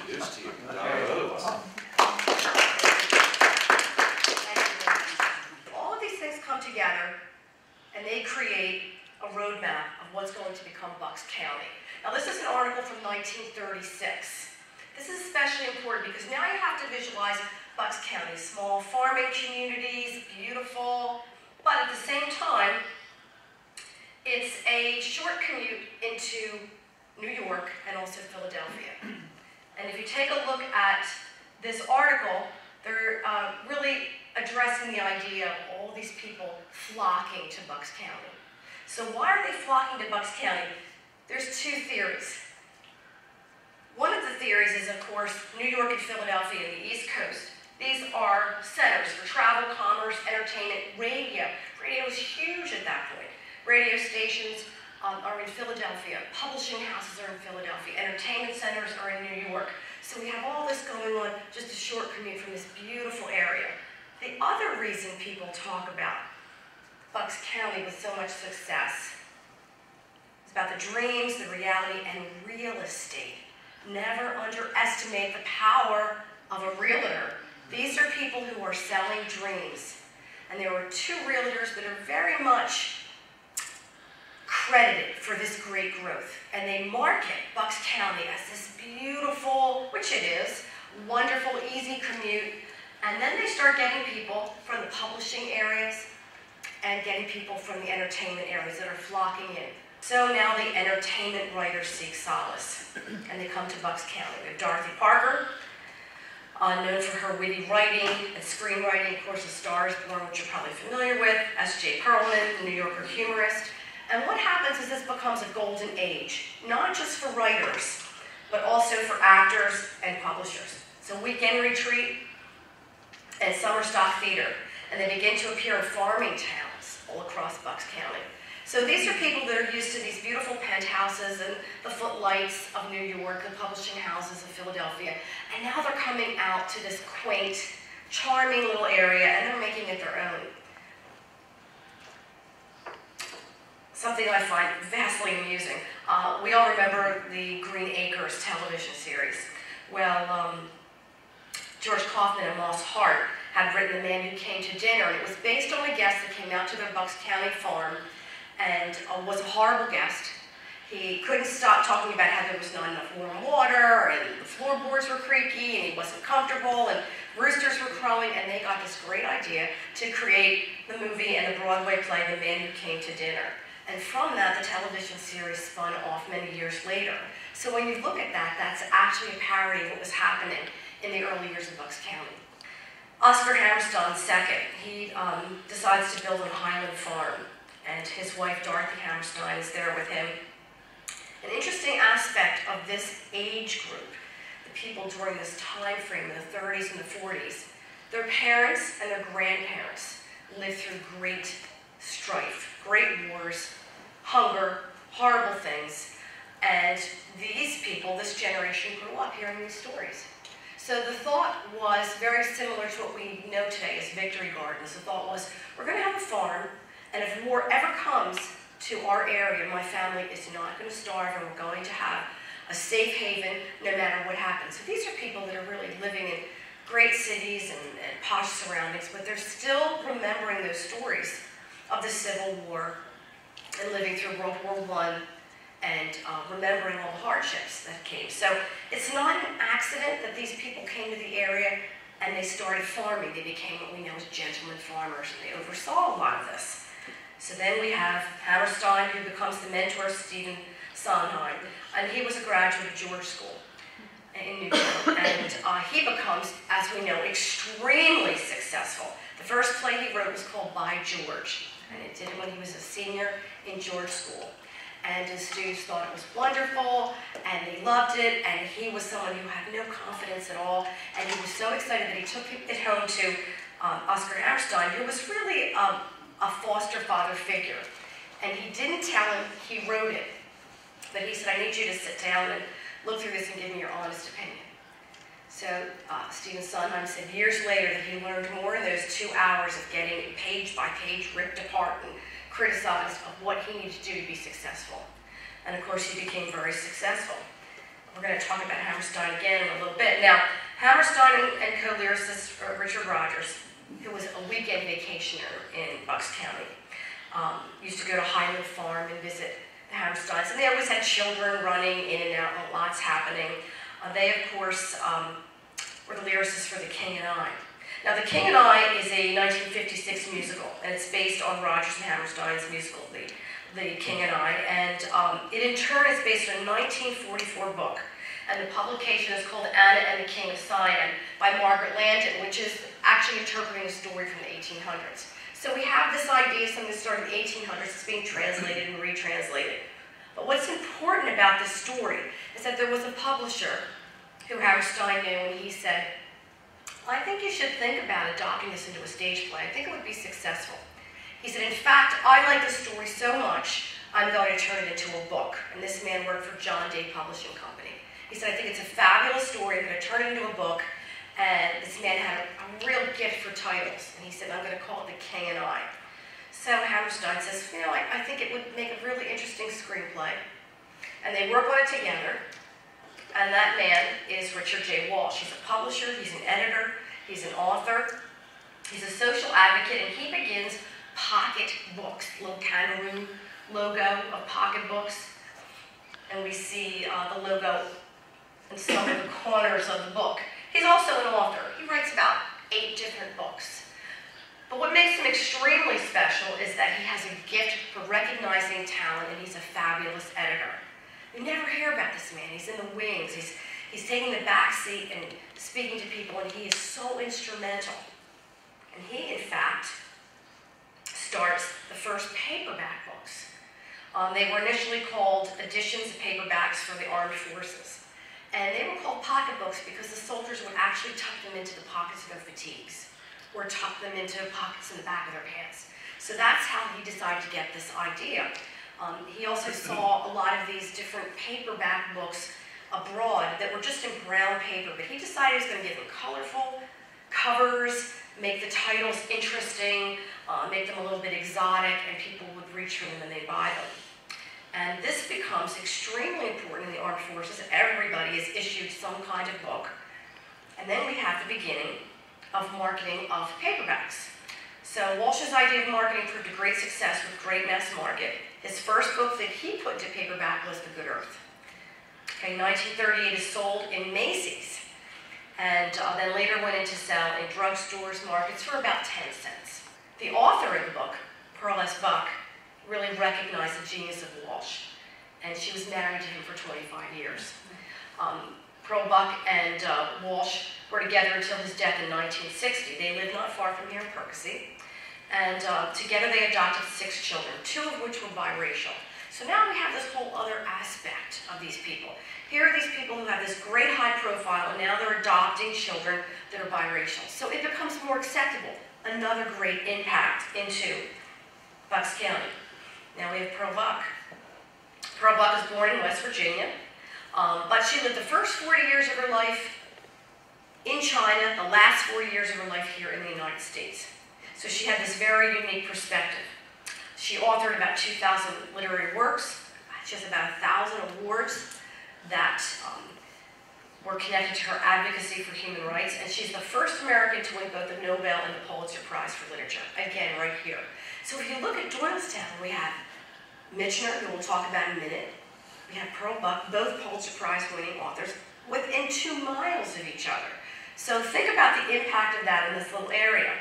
introduce to you Donna Rhodes. All of these things come together and they create a roadmap of what's going to become Bucks County. Now this is an article from 1936. This is especially important because now you have to visualize Bucks County, small farming communities, beautiful, but at the same time, it's a short commute into New York and also Philadelphia. And if you take a look at this article, they're really addressing the idea of all these people flocking to Bucks County. So why are they flocking to Bucks County? There's two theories. One of the theories is, of course, New York and Philadelphia and the East Coast. These are centers for travel, commerce, entertainment, radio. Radio was huge at that point. Radio stations are in Philadelphia. Publishing houses are in Philadelphia. Entertainment centers are in New York. So we have all this going on, just a short commute from this beautiful area. The other reason people talk about Bucks County with so much success is about the dreams, the reality, and real estate. Never underestimate the power of a realtor. These are people who are selling dreams. And there were two realtors that are very much credited for this great growth. And they market Bucks County as this beautiful, which it is, wonderful, easy commute. And then they start getting people from the publishing areas and getting people from the entertainment areas that are flocking in. So now the entertainment writers seek solace, and they come to Bucks County. We have Dorothy Parker, known for her witty writing and screenwriting. Of course, A Star is Born, which you're probably familiar with. S.J. Perelman, the New Yorker humorist. And what happens is this becomes a golden age, not just for writers, but also for actors and publishers. So Weekend Retreat and Summer Stock Theater, and they begin to appear in farming towns all across Bucks County. So these are people that are used to these beautiful penthouses and the footlights of New York, the publishing houses of Philadelphia, and now they're coming out to this quaint, charming little area, and they're making it their own. Something I find vastly amusing. We all remember the Green Acres television series. Well, George Kaufman and Moss Hart had written The Man Who Came to Dinner, and it was based on a guest that came out to their Bucks County farm and was a horrible guest. He couldn't stop talking about how there was not enough warm water, and the floorboards were creaky, and he wasn't comfortable, and roosters were crowing, and they got this great idea to create the movie and the Broadway play, The Man Who Came to Dinner. And from that, the television series spun off many years later. So when you look at that, that's actually a parody of what was happening in the early years of Bucks County. Oscar Hammerstein's second, he decides to build a Highland farm, and his wife, Dorothy Hammerstein, is there with him. An interesting aspect of this age group, the people during this time frame in the 30s and the 40s, their parents and their grandparents lived through great strife, great wars, hunger, horrible things, and these people, this generation, grew up hearing these stories. So the thought was very similar to what we know today as victory gardens. The thought was, we're going to have a farm, and if war ever comes to our area, my family is not going to starve, and we're going to have a safe haven no matter what happens. So these are people that are really living in great cities and posh surroundings, but they're still remembering those stories of the Civil War and living through World War I and remembering all the hardships that came. So it's not an accident that these people came to the area and they started farming. They became what we know as gentlemen farmers, and they oversaw a lot of this. So then we have Hammerstein, who becomes the mentor of Stephen Sondheim, and he was a graduate of George School in New York, and he becomes, as we know, extremely successful. The first play he wrote was called By George, and it did it when he was a senior in George School. And his students thought it was wonderful, and they loved it, and he was someone who had no confidence at all, and he was so excited that he took it home to Oscar Hammerstein, who was really a foster father figure. And he didn't tell him he wrote it, but he said, I need you to sit down and look through this and give me your honest opinion. So Stephen Sondheim said years later that he learned more in those 2 hours of getting it page by page ripped apart and criticized of what he needed to do to be successful. And of course he became very successful. We're going to talk about Hammerstein again in a little bit. Now, Hammerstein and co-lyricist Richard Rogers, who was a weekend vacationer in Bucks County, used to go to Highland Farm and visit the Hammersteins, and they always had children running in and out, and lots happening. They, of course, were the lyricists for The King and I. Now, The King and I is a 1956 musical, and it's based on Rogers and Hammerstein's musical, The King and I, and it in turn is based on a 1944 book, and the publication is called Anna and the King of Siam by Margaret Landon, which is actually interpreting a story from the 1800s. So we have this idea, something that started in the 1800s, it's being translated and retranslated. But what's important about this story is that there was a publisher who Hammerstein knew, and he said, I think you should think about adopting this into a stage play. I think it would be successful. He said, in fact, I like the story so much, I'm going to turn it into a book. And this man worked for John Day Publishing Company. He said, I think it's a fabulous story, I'm going to turn it into a book. And this man had a real gift for titles. And he said, I'm going to call it The King and I. So Hammerstein says, you know, I think it would make a really interesting screenplay. And they work on it together. And that man is Richard J. Walsh. He's a publisher, he's an editor, he's an author, he's a social advocate, and he begins pocket books, little kangaroo logo of pocket books. And we see the logo in some of the corners of the book. He's also an author. He writes about 8 different books. But what makes him extremely special is that he has a gift for recognizing talent, and he's a fabulous editor. You never hear about this man. He's in the wings. He's taking the back seat and speaking to people, and he is so instrumental. And he, in fact, starts the first paperback books. They were initially called editions of paperbacks for the armed forces. And they were called pocketbooks because the soldiers would actually tuck them into the pockets of their fatigues, or tuck them into pockets in the back of their pants. So that's how he decided to get this idea. He also saw a lot of these different paperback books abroad that were just in brown paper, but he decided he was going to give them colorful covers, make the titles interesting, make them a little bit exotic, and people would reach for them and they'd buy them. And this becomes extremely important in the armed forces. Everybody is issued some kind of book. And then we have the beginning of marketing of paperbacks. So Walsh's idea of marketing proved a great success with great mass market. His first book that he put into paperback was The Good Earth. Okay, 1938 is sold in Macy's, and then later went into sell in drugstores, markets for about 10 cents. The author of the book, Pearl S. Buck, really recognized the genius of Walsh, and she was married to him for 25 years. Pearl Buck and Walsh were together until his death in 1960. They lived not far from here in Percy. And together they adopted 6 children, 2 of which were biracial. So now we have this whole other aspect of these people. Here are these people who have this great high profile, and now they're adopting children that are biracial. So it becomes more acceptable. Another great impact into Bucks County. Now we have Pearl Buck. Pearl Buck was born in West Virginia, but she lived the first 40 years of her life in China, the last 40 years of her life here in the United States. So she had this very unique perspective. She authored about 2,000 literary works. She has about 1,000 awards that were connected to her advocacy for human rights, and she's the first American to win both the Nobel and the Pulitzer Prize for Literature, again, right here. So if you look at Doylestown, we have Michener, who we'll talk about in a minute. We have Pearl Buck, both Pulitzer Prize winning authors, within 2 miles of each other. So think about the impact of that in this little area.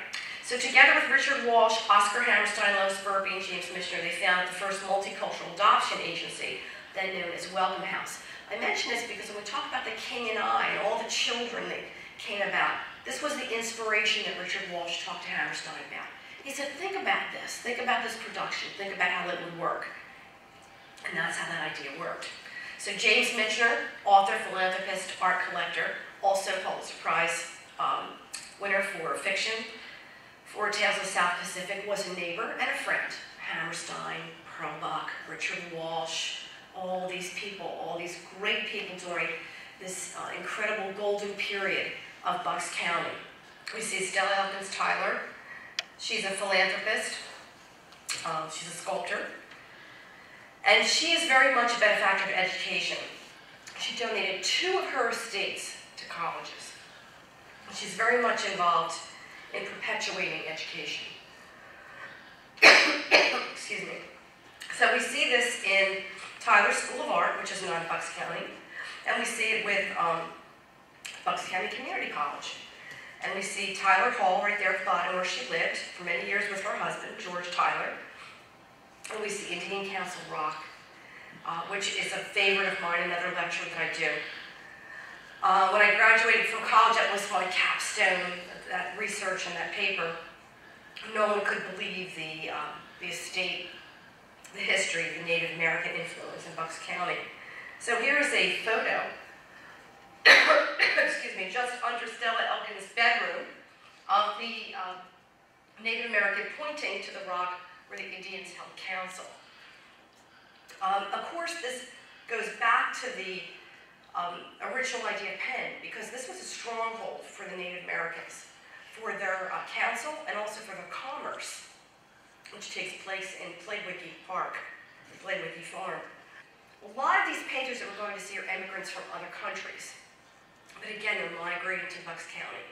So together with Richard Walsh, Oscar Hammerstein, Lois Burpee, and James Michener, they founded the first multicultural adoption agency, then known as Welcome House. I mention this because when we talk about The King and I and all the children that came about, this was the inspiration that Richard Walsh talked to Hammerstein about. He said, think about this production, think about how it would work. And that's how that idea worked. So James Michener, author, philanthropist, art collector, also Pulitzer Prize winner for fiction. For Tales of the South Pacific, was a neighbor and a friend. Hammerstein, Pearl Buck, Richard Walsh, all these people, all these great people during this incredible golden period of Bucks County. We see Stella Elkins Tyler. She's a philanthropist. She's a sculptor. And she is very much a benefactor of education. She donated 2 of her estates to to colleges. She's very much involved in perpetuating education. Excuse me. So we see this in Tyler School of Art, which is now in Bucks County, and we see it with Bucks County Community College. And we see Tyler Hall right there at the bottom where she lived for many years with her husband, George Tyler. And we see Indian Council Rock, which is a favorite of mine, another lecture that I do. When I graduated from college, that was my capstone, that research and that paper. No one could believe the estate, the history, the Native American influence in Bucks County. So here is a photo, excuse me, just under Stella Elkin's bedroom of the Native American pointing to the rock where the Indians held council. Of course, this goes back to the original idea of Penn, because this was a stronghold for the Native Americans, for their council and also for their commerce, which takes place in Playwicky Park, Playwicky Farm. A lot of these painters that we're going to see are immigrants from other countries, but again, they're migrating to Bucks County.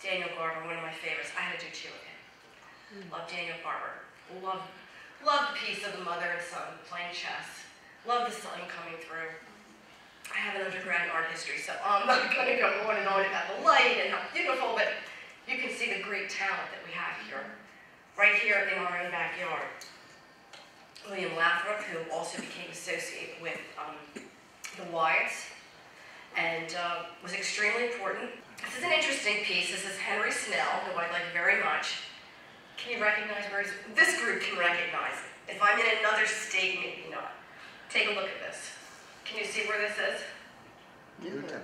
Daniel Garber, one of my favorites. I had to do two of him. Love Daniel Garber. Love the piece of the mother and son playing chess. Love the sun coming through. I have an undergrad in art history, so I'm not going to go on and on about the light and how beautiful, but you can see the great talent that we have here, right here in our own backyard. William Lathrop, who also became associated with the Wyatts, and was extremely important. This is an interesting piece. This is Henry Snell, who I like very much. Can you recognize where this group can recognize it? If I'm in another state, maybe not. Take a look at this. Can you see where this is? Yeah.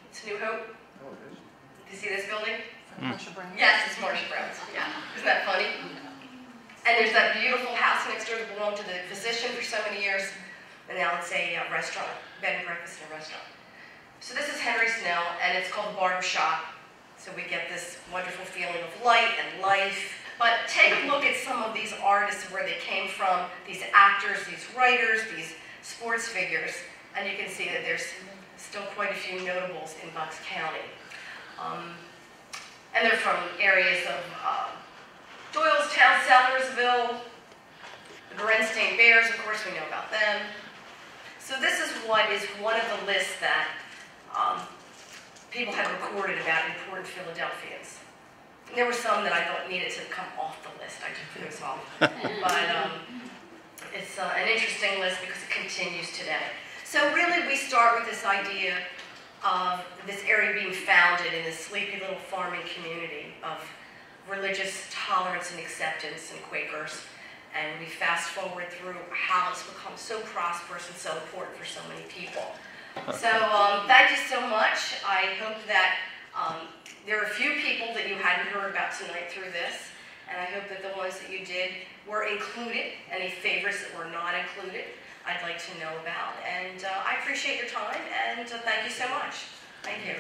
It's New Hope. Oh, it is. Do you see this building? Marsha Brown. Yes, it's Marsha Brown's. Yeah. Isn't that funny? And there's that beautiful house next door that belonged to the physician for so many years, and now it's a restaurant, bed and breakfast and a restaurant. So this is Henry Snell, and it's called Barber Shop. So we get this wonderful feeling of light and life. But take a look at some of these artists, where they came from, these actors, these writers, these sports figures, and you can see that there's still quite a few notables in Bucks County. And they're from areas of Doylestown, Sellersville, the Berenstain Bears, of course we know about them. So this is what is one of the lists that people had recorded about important Philadelphians. There were some that I thought needed to come off the list. I took those off. But it's an interesting list because it continues today. So really we start with this idea of this area being founded in this sleepy little farming community of religious tolerance and acceptance and Quakers. And we fast forward through how it's become so prosperous and so important for so many people. So thank you so much. I hope that there are a few people that you hadn't heard about tonight through this, and I hope that the ones that you did were included. Any favorites that were not included, I'd like to know about. And I appreciate your time, and thank you so much. Thank you.